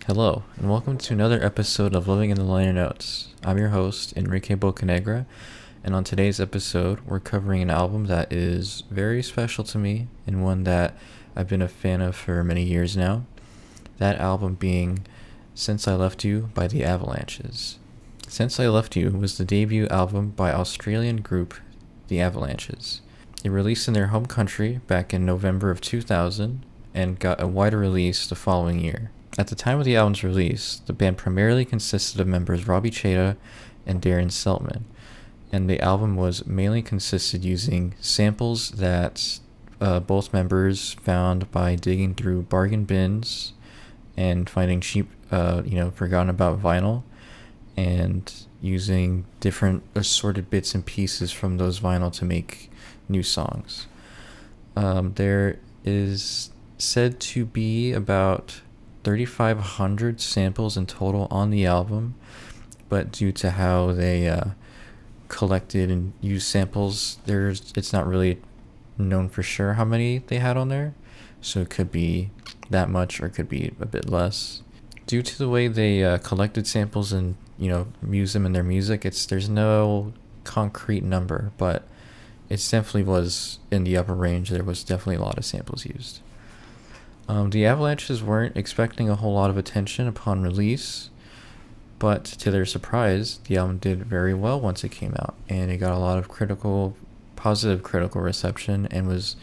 Hello, and welcome to another episode of Living in the Liner Notes. I'm your host, Enrique Bocanegra, and on today's episode, we're covering an album that is very special to me and one that I've been a fan of for many years now. That album being Since I Left You by the Avalanches. Since I Left You was the debut album by Australian group the Avalanches. It released in their home country back in November of 2000 and got a wider release the following year. At the time of the album's release, the band primarily consisted of members Robbie Cheta and Darren Seltman, and the album was mainly consisted using samples that both members found by digging through bargain bins and finding cheap, forgotten about vinyl, and using different assorted bits and pieces from those vinyl to make new songs. There is said to be about 3,500 samples in total on the album, but due to how they collected and used samples, it's not really known for sure how many they had on there, so it could be that much or it could be a bit less. Due to the way they collected samples and use them in their music, there's no concrete number, but it definitely was in the upper range. There was definitely a lot of samples used. The Avalanches weren't expecting a whole lot of attention upon release, but to their surprise, the album did very well once it came out, and it got a lot of positive critical reception and was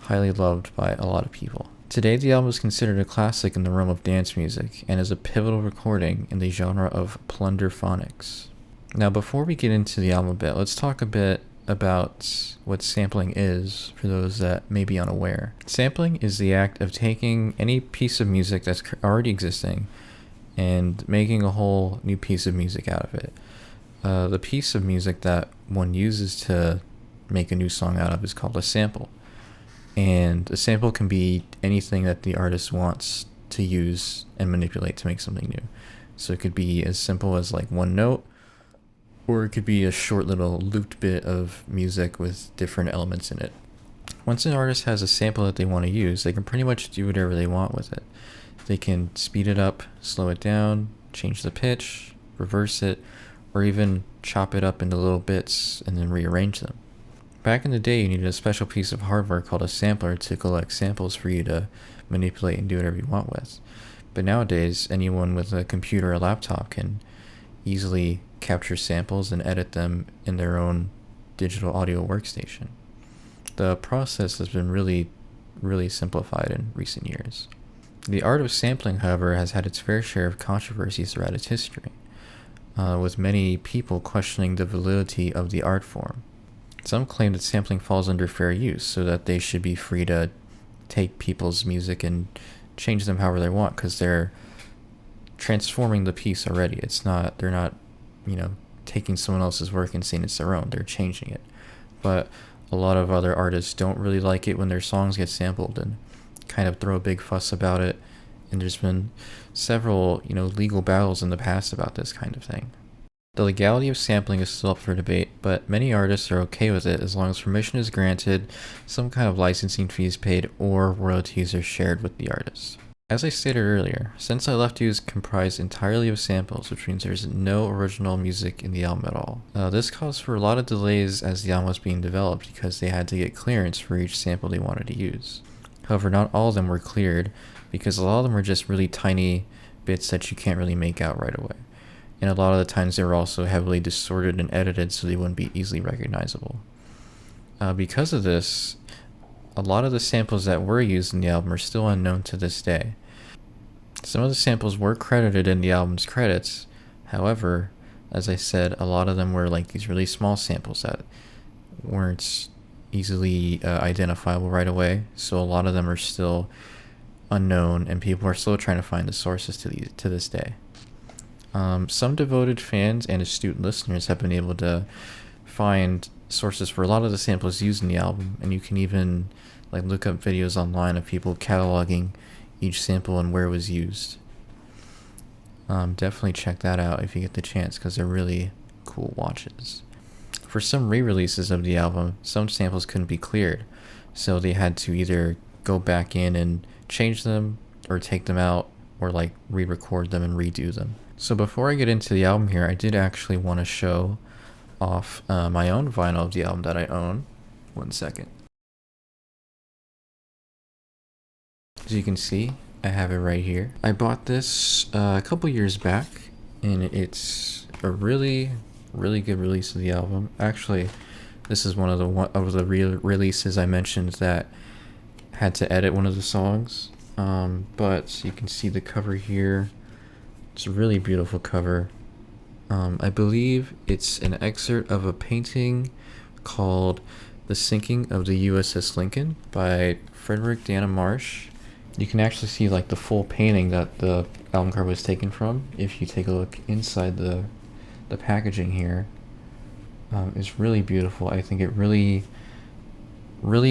highly loved by a lot of people. Today, the album is considered a classic in the realm of dance music and is a pivotal recording in the genre of plunderphonics. Now, before we get into the album a bit, let's talk a bit about what sampling is for those that may be unaware. Sampling is the act of taking any piece of music that's already existing and making a whole new piece of music out of it. The piece of music that one uses to make a new song out of is called a sample. And a sample can be anything that the artist wants to use and manipulate to make something new. So it could be as simple as like one note, or it could be a short little looped bit of music with different elements in it. Once an artist has a sample that they want to use, they can pretty much do whatever they want with it. They can speed it up, slow it down, change the pitch, reverse it, or even chop it up into little bits and then rearrange them. Back in the day, you needed a special piece of hardware called a sampler to collect samples for you to manipulate and do whatever you want with. But nowadays, anyone with a computer or laptop can easily capture samples and edit them in their own digital audio workstation. The process has been really, really simplified in recent years. The art of sampling, however, has had its fair share of controversies throughout its history, with many people questioning the validity of the art form. Some claim that sampling falls under fair use, so that they should be free to take people's music and change them however they want, because they're transforming the piece already. They're not taking someone else's work and saying it's their own. They're changing it. But a lot of other artists don't really like it when their songs get sampled and kind of throw a big fuss about it. And there's been several, legal battles in the past about this kind of thing. The legality of sampling is still up for debate, but many artists are okay with it as long as permission is granted, some kind of licensing fee is paid, or royalties are shared with the artist. As I stated earlier, Since I Left You is comprised entirely of samples, which means there's no original music in the album at all. This caused for a lot of delays as the album was being developed because they had to get clearance for each sample they wanted to use. However, not all of them were cleared because a lot of them were just really tiny bits that you can't really make out right away. And a lot of the times they were also heavily distorted and edited so they wouldn't be easily recognizable. Because of this, a lot of the samples that were used in the album are still unknown to this day. Some of the samples were credited in the album's credits. However, as I said, a lot of them were like these really small samples that weren't easily identifiable right away. So a lot of them are still unknown, and people are still trying to find the sources to this day. Some devoted fans and astute listeners have been able to find sources for a lot of the samples used in the album, and you can even look up videos online of people cataloging each sample and where it was used. Definitely check that out if you get the chance, because they're really cool watches. For some re-releases of the album, some samples couldn't be cleared, so they had to either go back in and change them or take them out or like re-record them and redo them. So before I get into the album here, I did actually want to show off my own vinyl of the album that I own. 1 second. As you can see, I have it right here. I bought this a couple years back, and it's a really good release of the album. Actually, this is one of the releases I mentioned that had to edit one of the songs. But you can see the cover here. It's a really beautiful cover. I believe it's an excerpt of a painting called "The Sinking of the USS Lincoln" by Frederick Dana Marsh. You can actually see like the full painting that the album cover was taken from. If you take a look inside the packaging here, it's really beautiful. I think it really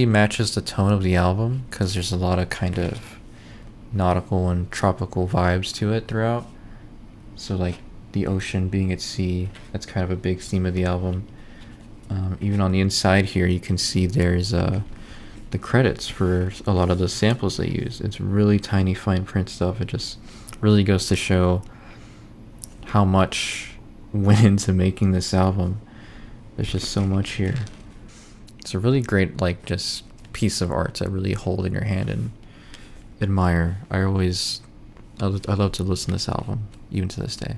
matches the tone of the album because there's a lot of kind of nautical and tropical vibes to it throughout. So like the ocean being at sea, that's kind of a big theme of the album. Even on the inside here, you can see there's the credits for a lot of the samples they use. It's really tiny fine print stuff. It just really goes to show how much went into making this album. There's just so much here. It's a really great like just piece of art to really hold in your hand and admire. I love to listen to this album even to this day.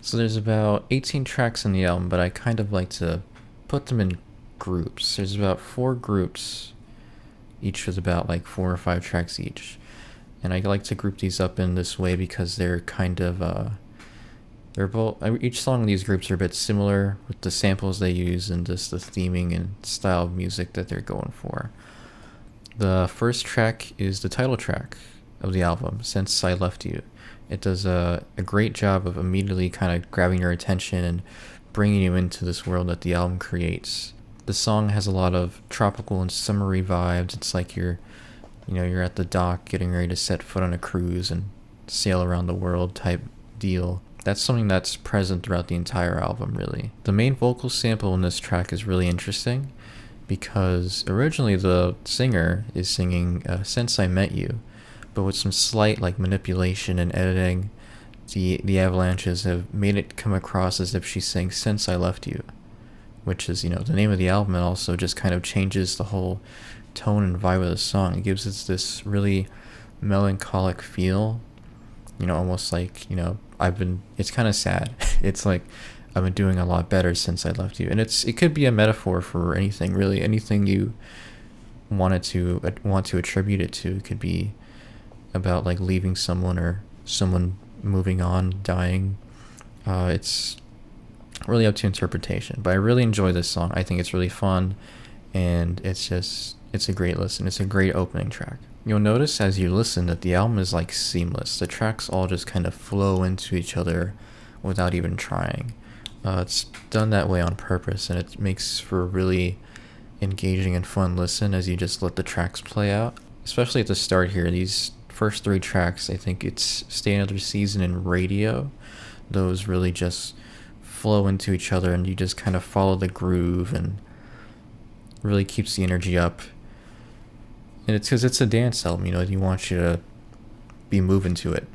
So there's about 18 tracks in the album, but I kind of like to put them in groups. There's about 4 groups, each with about like 4 or 5 tracks each. And I like to group these up in this way because they're kind of they're both, each song in these groups are a bit similar with the samples they use and just the theming and style of music that they're going for. The first track is the title track of the album, "Since I Left You." It does a great job of immediately kind of grabbing your attention and bringing you into this world that the album creates. The song has a lot of tropical and summery vibes. It's like you're at the dock getting ready to set foot on a cruise and sail around the world type deal. That's something that's present throughout the entire album, really. The main vocal sample in this track is really interesting because originally the singer is singing "Since I Met You," but with some slight like manipulation and editing, the Avalanches have made it come across as if she's saying "Since I Left You," which is, the name of the album, and also just kind of changes the whole tone and vibe of the song. It gives us this really melancholic feel, almost like, it's kind of sad. It's like, I've been doing a lot better since I left you. And it could be a metaphor for anything, really. Anything you want to attribute it to. It could be about like leaving someone or someone moving on, dying. It's really up to interpretation, but I really enjoy this song. I think it's really fun, and it's a great listen. It's a great opening track. You'll notice as you listen that the album is like seamless. The tracks all just kind of flow into each other without even trying. It's done that way on purpose, and it makes for a really engaging and fun listen as you just let the tracks play out. Especially at the start here, these first 3 tracks, I think it's "Stay Another Season" and "Radio." Those really just flow into each other, and you just kind of follow the groove, and really keeps the energy up. And it's because it's a dance album, you want you to be moving to it.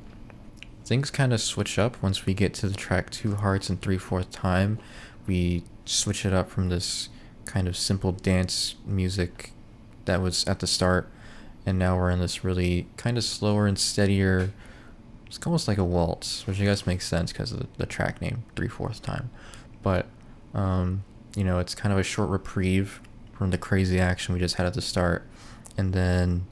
Things kind of switch up once we get to the track "Two Hearts and 3/4 Time." We switch it up from this kind of simple dance music that was at the start, and now we're in this really kind of slower and steadier, it's almost like a waltz, which I guess makes sense because of the track name, 3/4 Time. But, it's kind of a short reprieve from the crazy action we just had at the start. And then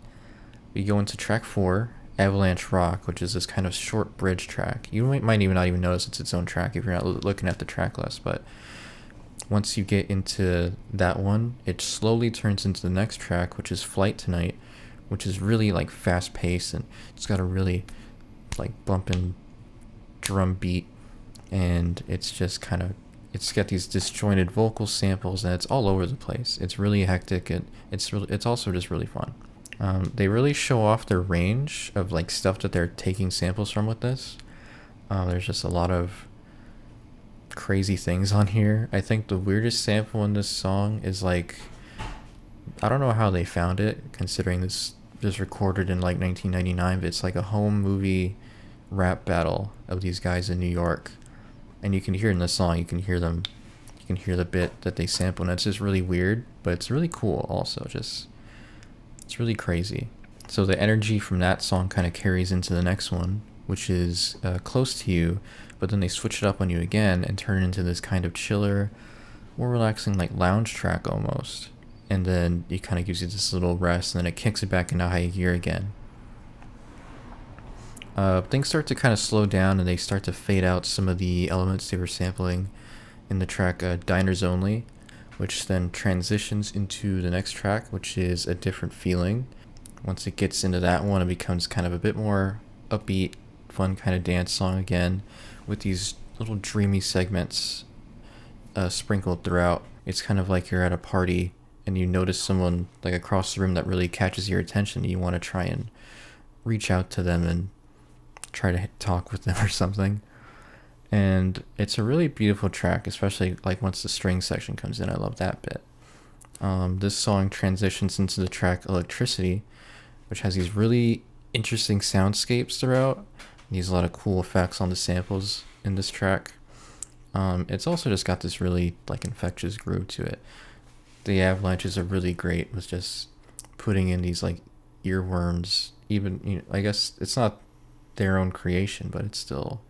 we go into track 4, "Avalanche Rock," which is this kind of short bridge track. You might even not even notice it's its own track if you're not looking at the track list, but once you get into that one, it slowly turns into the next track, which is "Flight Tonight," which is really like fast paced, and it's got a really like bumping drum beat, and it's just kind of, it's got these disjointed vocal samples, and it's all over the place. It's really hectic, and it's also just really fun. They really show off their range of like stuff that they're taking samples from with this. There's just a lot of crazy things on here. I think the weirdest sample in this song is like, I don't know how they found it, considering this recorded in like 1999, but it's like a home movie rap battle of these guys in New York, and you can hear in the song, you can hear them, you can hear the bit that they sample, and it's just really weird, but it's really cool also. Just it's really crazy. So the energy from that song kind of carries into the next one, which is Close to You, but then they switch it up on you again and turn it into this kind of chiller, more relaxing, like lounge track almost. And then it kind of gives you this little rest, and then it kicks it back into high gear again. Things start to kind of slow down, and they start to fade out some of the elements they were sampling in the track Diners Only, which then transitions into the next track, which is A Different Feeling. Once it gets into that one, it becomes kind of a bit more upbeat, fun kind of dance song again, with these little dreamy segments sprinkled throughout. It's kind of like you're at a party and you notice someone like across the room that really catches your attention. You want to try and reach out to them and try to talk with them or something. And it's a really beautiful track, especially like once the string section comes in. I love that bit. This song transitions into the track Electricity, which has these really interesting soundscapes throughout. There's a lot of cool effects on the samples in this track. It's also just got this really like infectious groove to it. The Avalanches are really great with just putting in these like earworms. Even, you know, I guess it's not their own creation, but it's still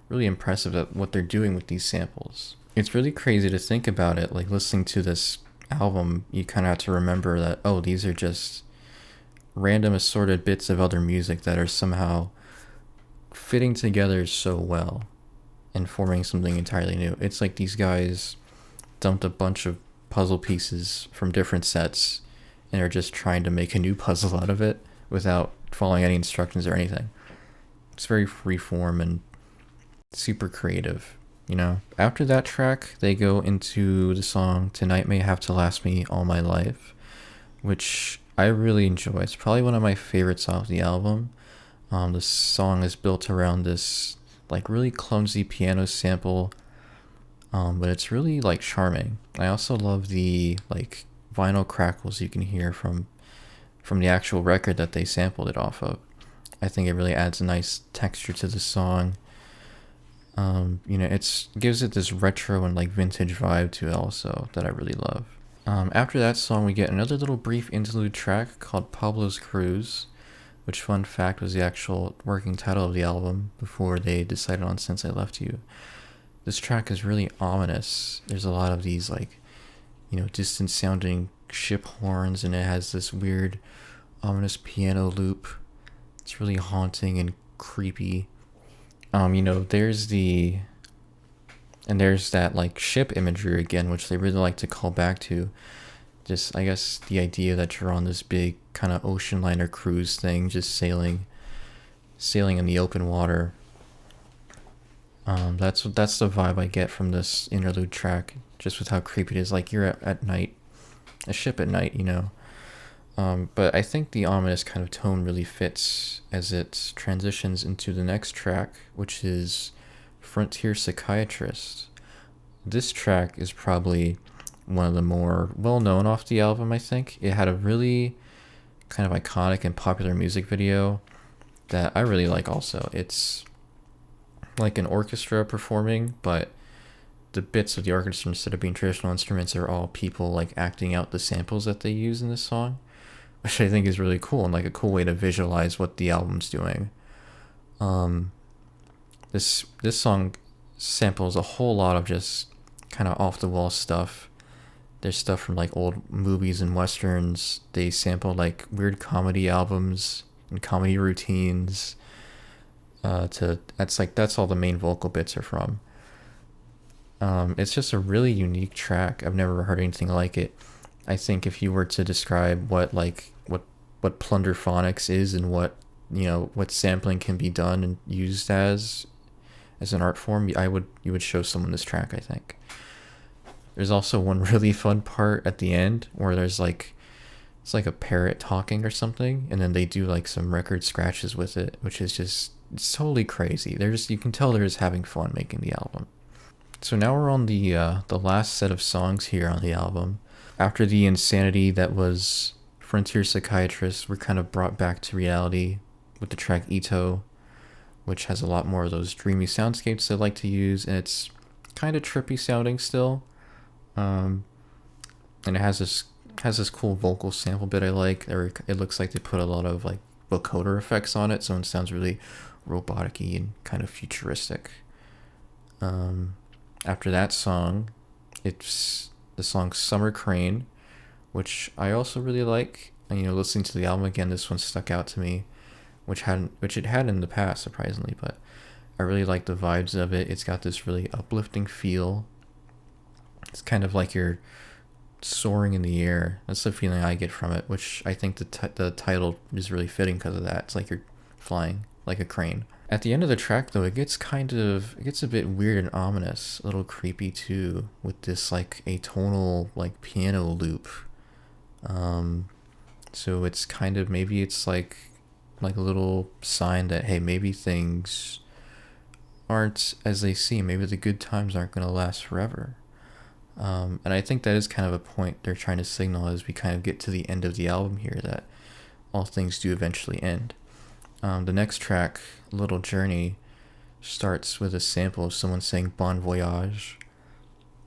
really impressive at what they're doing with these samples. It's really crazy to think about it. Like listening to this album, you kind of have to remember that, oh, these are just random assorted bits of other music that are somehow fitting together so well and forming something entirely new. It's like these guys dumped a bunch of puzzle pieces from different sets and are just trying to make a new puzzle out of it without following any instructions or anything. It's very freeform and super creative, you know? After that track, they go into the song Tonight May Have to Last Me All My Life, which I really enjoy. It's probably one of my favorites off the album. The song is built around this like really clumsy piano sample, but it's really like charming. I also love the like vinyl crackles you can hear from the actual record that they sampled it off of. I think it really adds a nice texture to the song. You know, it gives it this retro and like vintage vibe to it also that I really love. After that song, we get another little brief interlude track called Pablo's Cruise, which, fun fact, was the actual working title of the album before they decided on Since I Left You. This track is really ominous. There's a lot of these like, you know, distant sounding ship horns, and it has this weird ominous piano loop. It's really haunting and creepy. You know, there's that like ship imagery again, which they really like to call back to. Just, I guess, the idea that you're on this big kind of ocean liner cruise thing, just sailing in the open water. That's the vibe I get from this interlude track, just with how creepy it is. Like you're at night, a ship at night, you know. But I think the ominous kind of tone really fits as it transitions into the next track, which is Frontier Psychiatrist. This track is probably one of the more well-known off the album, I think. It had a really kind of iconic and popular music video that I really like also. It's like an orchestra performing, but the bits of the orchestra, instead of being traditional instruments, are all people like acting out the samples that they use in this song, which I think is really cool and like a cool way to visualize what the album's doing. This song samples a whole lot of just kind of off the wall stuff. There's stuff from like old movies and westerns. They sample like weird comedy albums and comedy routines. That's all the main vocal bits are from. It's just a really unique track. I've never heard anything like it. I think if you were to describe what plunderphonics is and what sampling can be done and used as an art form, you would show someone this track, I think. There's also one really fun part at the end where it's like a parrot talking or something, and then they do like some record scratches with it, which is just, it's totally crazy. You can tell they're just having fun making the album. So now we're on the last set of songs here on the album. After the insanity that was Frontier Psychiatrist, we're kind of brought back to reality with the track ETOH, which has a lot more of those dreamy soundscapes I like to use, and it's kind of trippy sounding still. And it has this cool vocal sample bit I like. It looks like they put a lot of like vocoder effects on it, so it sounds really robotic-y and kind of futuristic. After that song, it's the song Summer Crane, which I also really like. And, listening to the album again, this one stuck out to me, which it had in the past, surprisingly, but I really like the vibes of it. It's got this really uplifting feel. It's kind of like you're soaring in the air. That's the feeling I get from it, which I think the title is really fitting because of that. It's like you're flying like a crane. At the end of the track, though, it gets a bit weird and ominous, a little creepy too, with this like atonal like piano loop. So it's kind of, maybe it's like a little sign that, hey, maybe things aren't as they seem. Maybe the good times aren't going to last forever. And I think that is kind of a point they're trying to signal as we kind of get to the end of the album here, that all things do eventually end. The next track, Little Journey, starts with a sample of someone saying Bon Voyage,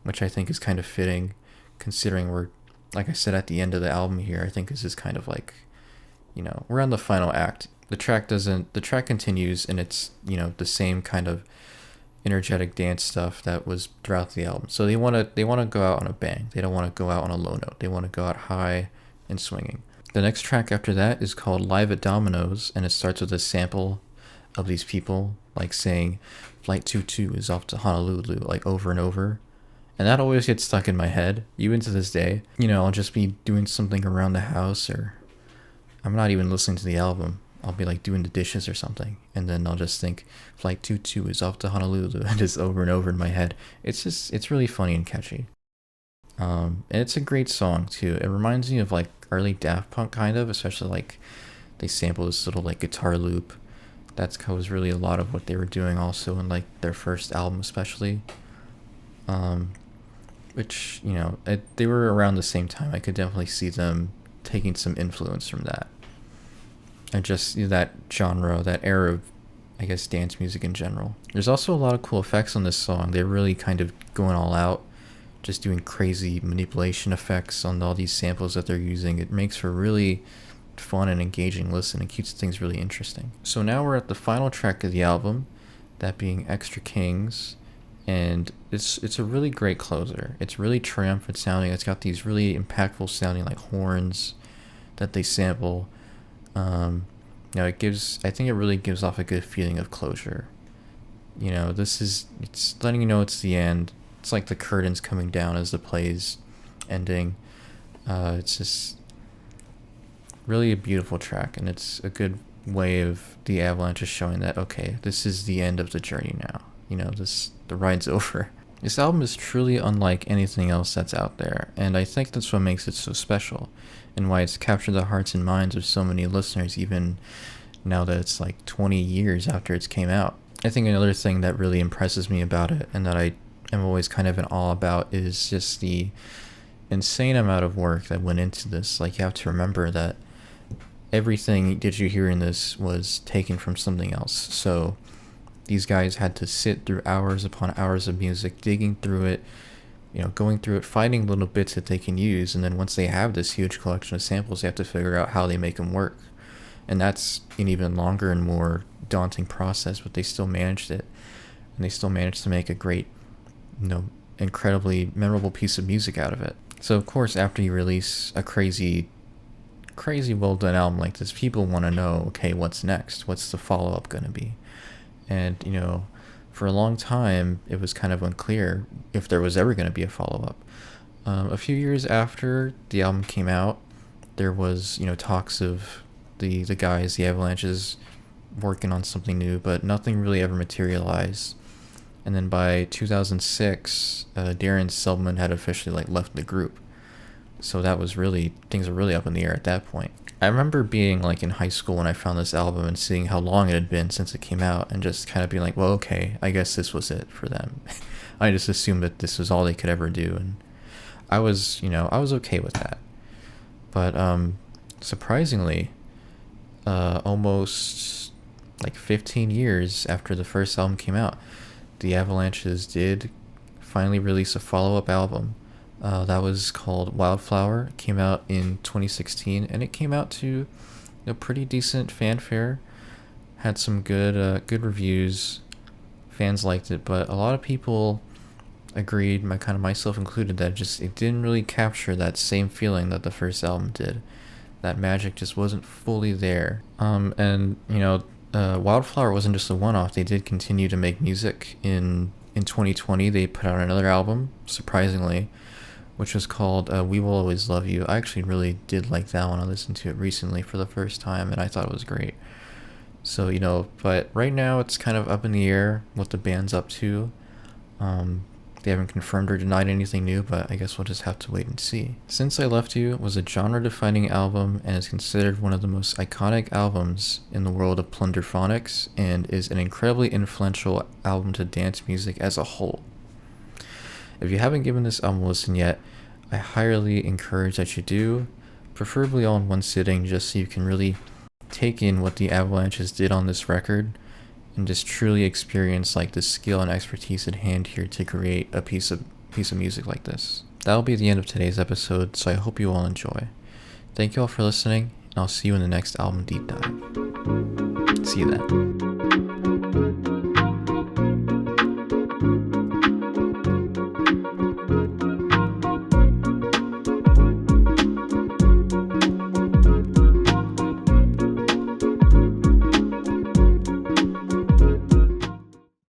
which I think is kind of fitting, considering we're, like I said, at the end of the album here. I think this is kind of like, we're on the final act. The track continues, and it's, the same kind of energetic dance stuff that was throughout the album. So they want to go out on a bang. They don't want to go out on a low note. They want to go out high and swinging. The next track after that is called Live at Dominoes, and it starts with a sample of these people like saying Flight 22 is off to Honolulu, like over and over. And that always gets stuck in my head, even to this day. I'll just be doing something around the house, or I'm not even listening to the album. I'll be like doing the dishes or something, and then I'll just think Flight 22 is off to Honolulu, and just over and over in my head. It's really funny and catchy. And it's a great song too. It reminds me of like early Daft Punk kind of, especially like they sample this little like guitar loop. Was really a lot of what they were doing also in like their first album, especially. Which, they were around the same time. I could definitely see them taking some influence from that. And just that genre, that era of, I guess, dance music in general. There's also a lot of cool effects on this song. They're really kind of going all out, just doing crazy manipulation effects on all these samples that they're using. It makes for really fun and engaging listen and keeps things really interesting. So now we're at the final track of the album, that being Extra Kings. And it's a really great closer. It's really triumphant sounding. It's got these really impactful sounding like horns that they sample. I think it really gives off a good feeling of closure. It's letting you know it's the end. It's like the curtains coming down as the play's ending. It's just really a beautiful track, and it's a good way of the Avalanche showing that, okay, this is the end of the journey now. The ride's over. This album is truly unlike anything else that's out there, and I think that's what makes it so special, and why it's captured the hearts and minds of so many listeners, even now that it's like 20 years after it came out. I think another thing that really impresses me about it, and that I am always kind of in awe about, is just the insane amount of work that went into this. Like, you have to remember that everything that you hear in this was taken from something else. So these guys had to sit through hours upon hours of music, digging through it, going through it, finding little bits that they can use, and then once they have this huge collection of samples, they have to figure out how they make them work. And that's an even longer and more daunting process, but they still managed it. And they still managed to make a great, incredibly memorable piece of music out of it. So of course, after you release a crazy well done album like this, people want to know, okay, what's next? What's the follow-up going to be? And, for a long time, it was kind of unclear if there was ever going to be a follow-up. A few years after the album came out, there was, talks of the guys, the Avalanches, working on something new, but nothing really ever materialized. And then by 2006, Darren Selman had officially left the group. So that was things were really up in the air at that point. I remember being in high school when I found this album and seeing how long it had been since it came out, and just kind of being like, well, okay, I guess this was it for them. I just assumed that this was all they could ever do, and I was okay with that. But surprisingly, almost like 15 years after the first album came out, the Avalanches did finally release a follow-up album. That was called Wildflower. It came out in 2016, and it came out to a pretty decent fanfare. Had some good reviews. Fans liked it, but a lot of people agreed, myself included, that it didn't really capture that same feeling that the first album did. That magic just wasn't fully there. Wildflower wasn't just a one-off. They did continue to make music. In 2020, they put out another album, surprisingly, which was called We Will Always Love You. I actually really did like that one. I listened to it recently for the first time, and I thought it was great. So, but right now it's kind of up in the air what the band's up to. They haven't confirmed or denied anything new, but I guess we'll just have to wait and see. Since I Left You was a genre-defining album and is considered one of the most iconic albums in the world of plunderphonics, and is an incredibly influential album to dance music as a whole. If you haven't given this album a listen yet, I highly encourage that you do, preferably all in one sitting, just so you can really take in what the Avalanches did on this record and just truly experience the skill and expertise at hand here to create a piece of music like this. That'll be the end of today's episode, so I hope you all enjoy. Thank you all for listening, and I'll see you in the next album deep dive. See you then.